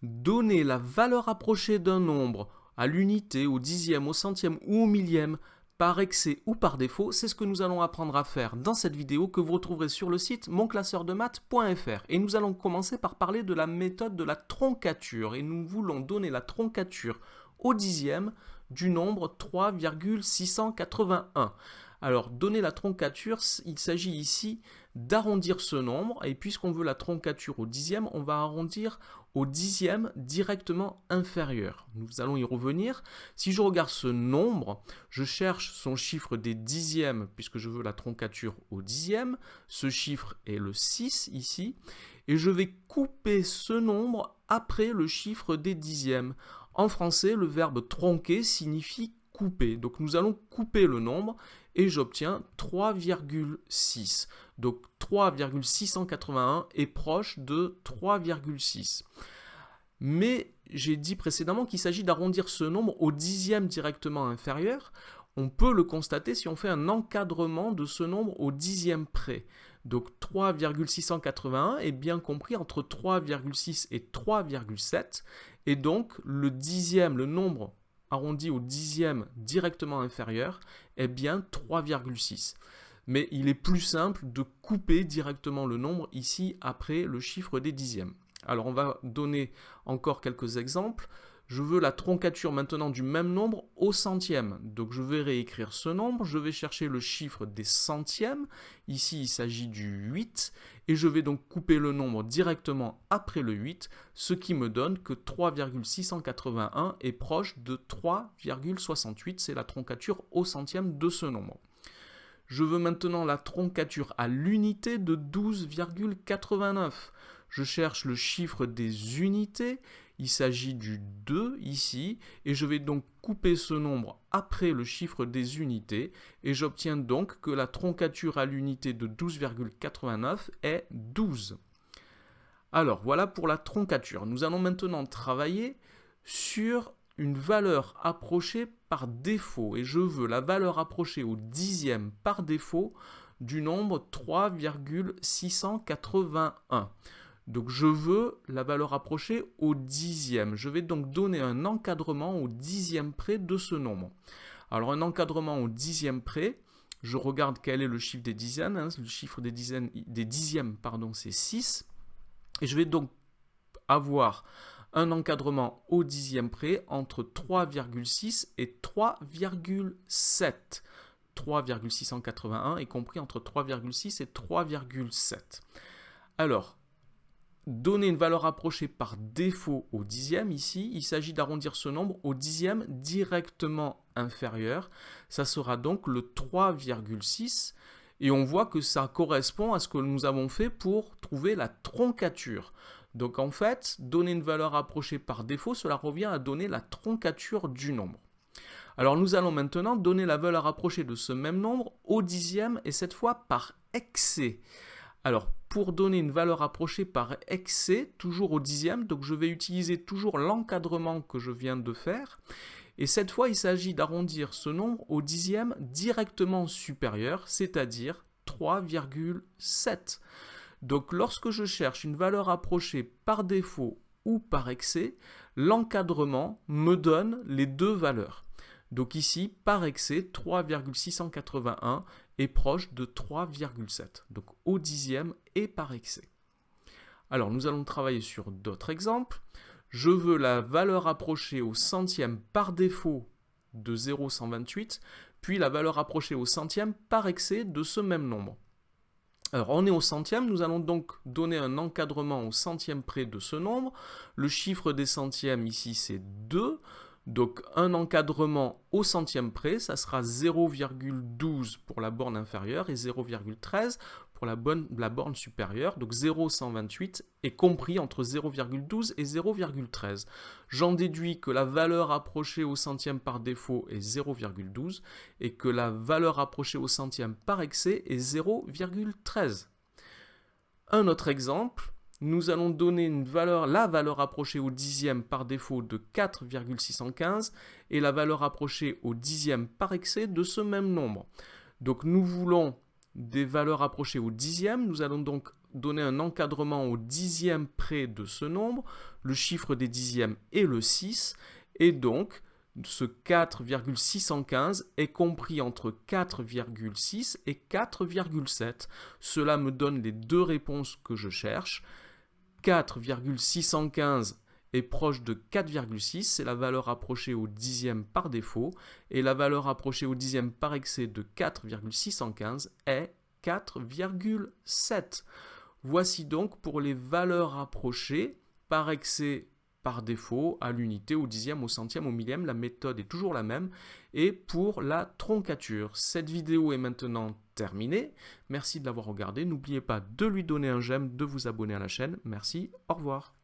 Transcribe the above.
Donner la valeur approchée d'un nombre à l'unité, au dixième, au centième ou au millième, par excès ou par défaut, c'est ce que nous allons apprendre à faire dans cette vidéo que vous retrouverez sur le site monclasseurdemaths.fr. Et nous allons commencer par parler de la méthode de la troncature. Et nous voulons donner la troncature au dixième du nombre 3,681. Alors, donner la troncature, il s'agit ici d'arrondir ce nombre, et puisqu'on veut la troncature au dixième, on va arrondir au dixième directement inférieur. Nous allons y revenir. Si je regarde ce nombre, je cherche son chiffre des dixièmes, puisque je veux la troncature au dixième. Ce chiffre est le 6 ici, et je vais couper ce nombre après le chiffre des dixièmes. En français, le verbe tronquer signifie couper. Donc nous allons couper le nombre et j'obtiens 3,6. Donc 3,681 est proche de 3,6. Mais j'ai dit précédemment qu'il s'agit d'arrondir ce nombre au dixième directement inférieur. On peut le constater si on fait un encadrement de ce nombre au dixième près. Donc 3,681 est bien compris entre 3,6 et 3,7. Et donc le dixième, le nombre arrondi au dixième directement inférieur, est bien 3,6. Mais il est plus simple de couper directement le nombre ici après le chiffre des dixièmes. Alors on va donner encore quelques exemples. Je veux la troncature maintenant du même nombre au centième. Donc je vais réécrire ce nombre, je vais chercher le chiffre des centièmes. Ici il s'agit du 8 et je vais donc couper le nombre directement après le 8, ce qui me donne que 3,681 est proche de 3,68. C'est la troncature au centième de ce nombre. Je veux maintenant la troncature à l'unité de 12,89. Je cherche le chiffre des unités, il s'agit du 2 ici, et je vais donc couper ce nombre après le chiffre des unités, et j'obtiens donc que la troncature à l'unité de 12,89 est 12. Alors voilà pour la troncature. Nous allons maintenant travailler sur une valeur approchée par défaut, et je veux la valeur approchée au dixième par défaut du nombre 3,681. Donc je veux la valeur approchée au dixième. Je vais donc donner un encadrement au dixième près de ce nombre. Alors un encadrement au dixième près, je regarde quel est le chiffre des dizaines. Le chiffre des dixièmes, c'est 6. Et je vais donc avoir un encadrement au dixième près entre 3,6 et 3,7. 3,681 est compris entre 3,6 et 3,7. Alors, donner une valeur approchée par défaut au dixième, ici, il s'agit d'arrondir ce nombre au dixième directement inférieur. Ça sera donc le 3,6 et on voit que ça correspond à ce que nous avons fait pour trouver la troncature. Donc en fait, donner une valeur approchée par défaut, cela revient à donner la troncature du nombre. Alors nous allons maintenant donner la valeur approchée de ce même nombre au dixième et cette fois par excès. Alors, pour donner une valeur approchée par excès, toujours au dixième, donc je vais utiliser toujours l'encadrement que je viens de faire. Et cette fois, il s'agit d'arrondir ce nombre au dixième directement supérieur, c'est-à-dire 3,7. Donc, lorsque je cherche une valeur approchée par défaut ou par excès, l'encadrement me donne les deux valeurs. Donc ici, par excès, 3,681 est proche de 3,7. Donc au dixième et par excès. Alors nous allons travailler sur d'autres exemples. Je veux la valeur approchée au centième par défaut de 0,128, puis la valeur approchée au centième par excès de ce même nombre. Alors on est au centième, nous allons donc donner un encadrement au centième près de ce nombre. Le chiffre des centièmes ici c'est 2. Donc un encadrement au centième près, ça sera 0,12 pour la borne inférieure et 0,13 pour la borne supérieure. Donc 0,128 est compris entre 0,12 et 0,13. J'en déduis que la valeur approchée au centième par défaut est 0,12 et que la valeur approchée au centième par excès est 0,13. Un autre exemple. Nous allons donner la valeur approchée au dixième par défaut de 4,615 et la valeur approchée au dixième par excès de ce même nombre. Donc nous voulons des valeurs approchées au dixième, nous allons donc donner un encadrement au dixième près de ce nombre. Le chiffre des dixièmes est le 6. Et donc, ce 4,615 est compris entre 4,6 et 4,7. Cela me donne les deux réponses que je cherche. 4,615 est proche de 4,6, c'est la valeur approchée au dixième par défaut, et la valeur approchée au dixième par excès de 4,615 est 4,7. Voici donc pour les valeurs approchées par excès par défaut à l'unité, au dixième, au centième, au millième. La méthode est toujours la même. Et pour la troncature, cette vidéo est maintenant terminée. Merci de l'avoir regardée. N'oubliez pas de lui donner un j'aime, de vous abonner à la chaîne. Merci, au revoir.